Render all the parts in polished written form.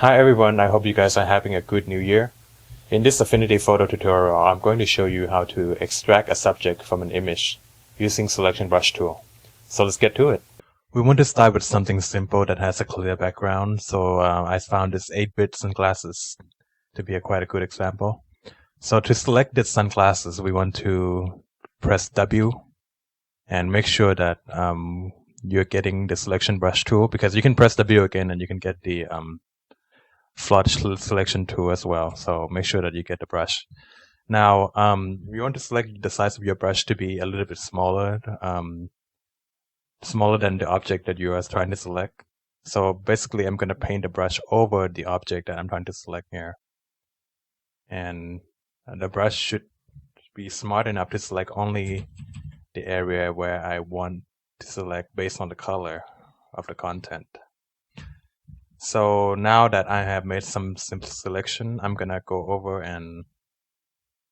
Hi everyone, I hope you guys are having a good new year. In this Affinity Photo tutorial, I'm going to show you how to extract a subject from an image using Selection Brush tool. So let's get to it. We want to start with something simple that has a clear background, so I found this 8-bit sunglasses to be quite a good example. So to select this sunglasses, we want to press W and make sure that you're getting the Selection Brush tool, because you can press W again and you can get the flood selection tool as well. So make sure that you get the brush. Now, you want to select the size of your brush to be a little bit smaller, smaller than the object that you are trying to select. So basically, I'm going to paint the brush over the object that I'm trying to select here. And the brush should be smart enough to select only the area where I want to select based on the color of the content. So now that I have made some simple selection, I'm gonna go over and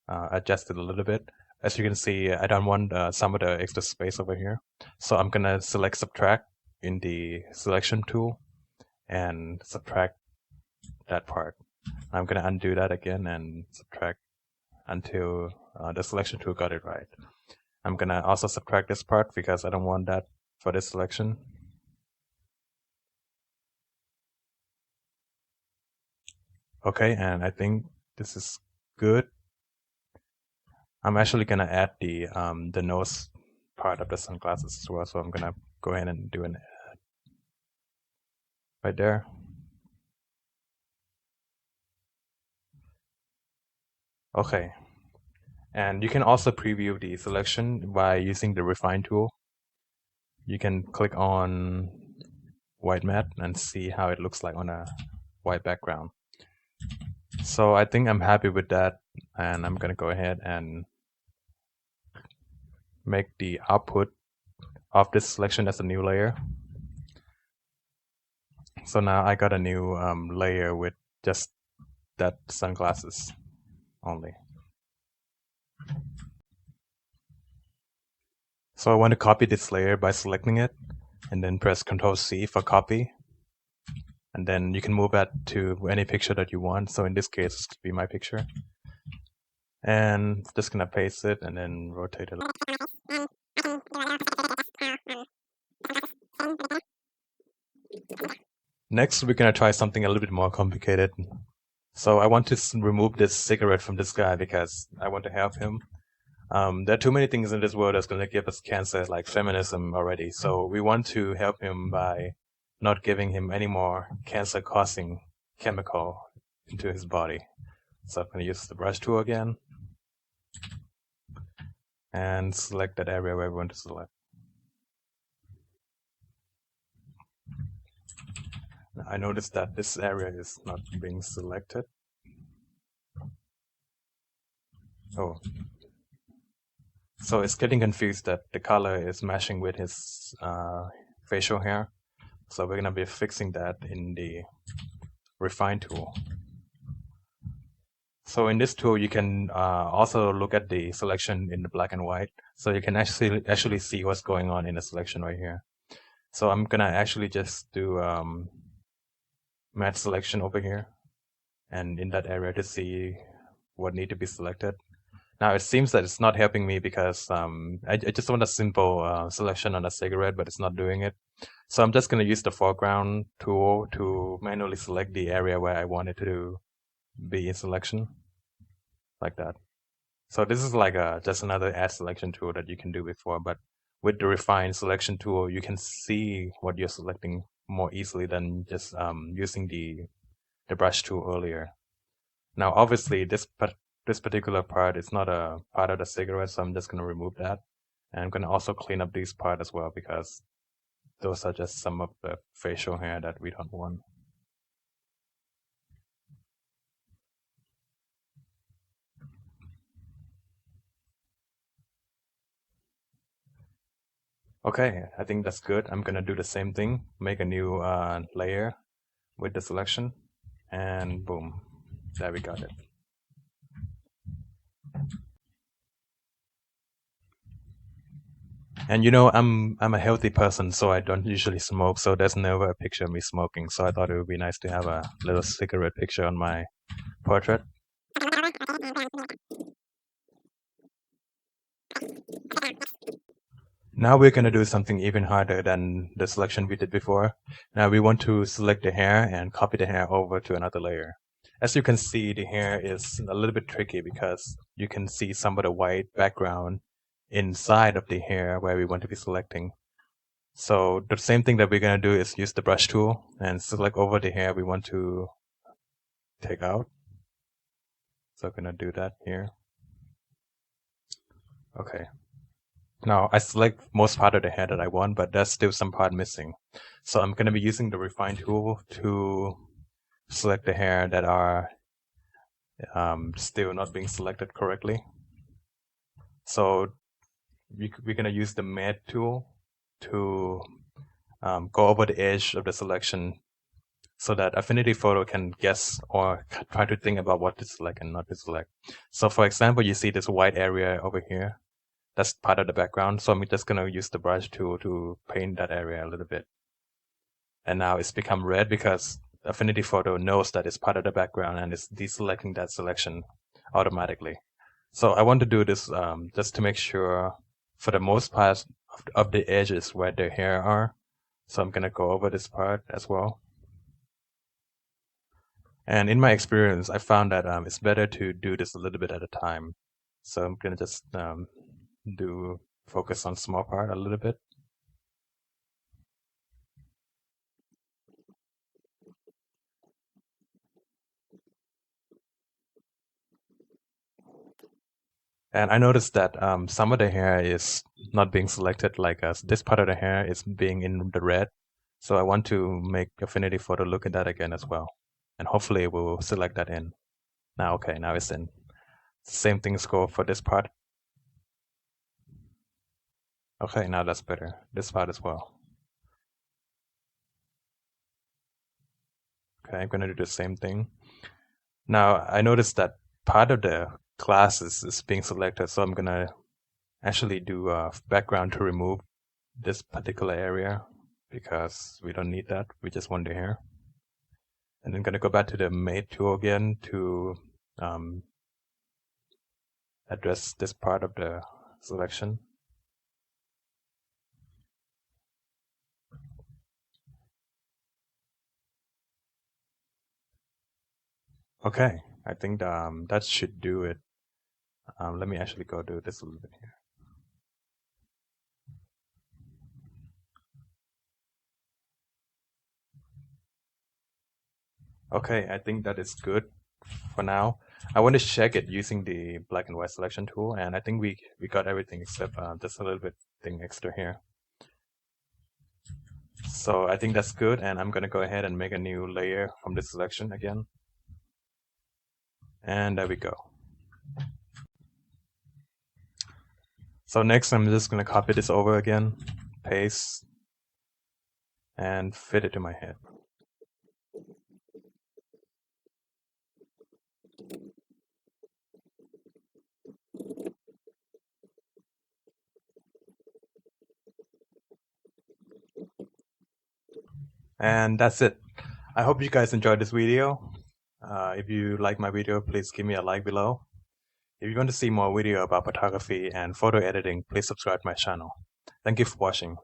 adjust it a little bit. As you can see, I don't want some of the extra space over here. So I'm gonna select subtract in the selection tool and subtract that part. I'm gonna undo that again and subtract until the selection tool got it right. I'm gonna also subtract this part because I don't want that for this selection. Okay, and I think this is good. I'm actually gonna add the nose part of the sunglasses as well, so I'm gonna go ahead and do an add right there. Okay, and you can also preview the selection by using the refine tool. You can click on white matte and see how it looks like on a white background. So I think I'm happy with that, and I'm gonna go ahead and make the output of this selection as a new layer. So now I got a new layer with just that sunglasses only. So I want to copy this layer by selecting it and then press Ctrl C for copy. And then you can move that to any picture that you want. So in this case, it's going to be my picture. And just going to paste it and then rotate it. Next, we're going to try something a little bit more complicated. So I want to remove this cigarette from this guy because I want to help him. There are too many things in this world that's going to give us cancer, like feminism already. So we want to help him by not giving him any more cancer-causing chemical into his body. So I'm going to use the brush tool again and select that area where we want to select. Now, I noticed that this area is not being selected. Oh. So it's getting confused that the color is matching with his facial hair. So we're going to be fixing that in the refine tool. So in this tool, you can also look at the selection in the black and white. So you can actually see what's going on in the selection right here. So I'm gonna actually just do matte selection over here and in that area to see what need to be selected. Now it seems that it's not helping me because I just want a simple selection on a cigarette, but it's not doing it. So I'm just gonna use the foreground tool to manually select the area where I want it to be in selection, like that. So this is like just another add selection tool that you can do before, but with the refine selection tool, you can see what you're selecting more easily than just using the brush tool earlier. Now, obviously, this particular part is not a part of the cigarette, so I'm just going to remove that. And I'm going to also clean up this part as well, because those are just some of the facial hair that we don't want. Okay, I think that's good. I'm gonna do the same thing, make a new layer with the selection, and boom, there we got it. And you know, I'm a healthy person, so I don't usually smoke. So there's never a picture of me smoking. So I thought it would be nice to have a little cigarette picture on my portrait. Now we're gonna do something even harder than the selection we did before. Now we want to select the hair and copy the hair over to another layer. As you can see, the hair is a little bit tricky because you can see some of the white background inside of the hair where we want to be selecting. So the same thing that we're going to do is use the brush tool and select over the hair we want to take out. So I'm going to do that here. Okay. Now I select most part of the hair that I want, but there's still some part missing. So I'm going to be using the refine tool to select the hair that are still not being selected correctly. So we're going to use the matte tool to go over the edge of the selection so that Affinity Photo can guess or try to think about what to select and not to select. So for example, you see this white area over here. That's part of the background. So I'm just going to use the brush tool to paint that area a little bit. And now it's become red because Affinity Photo knows that it's part of the background and it's deselecting that selection automatically. So I want to do this just to make sure for the most part of the edges where the hair are. So I'm going to go over this part as well. And in my experience, I found that it's better to do this a little bit at a time. So I'm going to just do focus on small part a little bit. And I noticed that some of the hair is not being selected, like this part of the hair is being in the red. So I want to make Affinity Photo look at that again as well. And hopefully it will select that in. Now, okay, now it's in. Same things go for this part. Okay, now that's better. This part as well. Okay, I'm gonna do the same thing. Now I noticed that part of the class is being selected, so I'm gonna actually do a background to remove this particular area because we don't need that. We just want the hair. And then gonna go back to the mate tool again to um, address this part of the selection. Okay, I think that should do it. Let me actually go do this a little bit here. Okay, I think that is good for now. I want to check it using the black and white selection tool, and I think we got everything except just a little bit thing extra here. So I think that's good, and I'm gonna go ahead and make a new layer from this selection again. And there we go. So next I'm just gonna copy this over again, paste, and fit it to my head. And that's it. I hope you guys enjoyed this video. If you like my video, please give me a like below. If you want to see more video about photography and photo editing, please subscribe to my channel. Thank you for watching.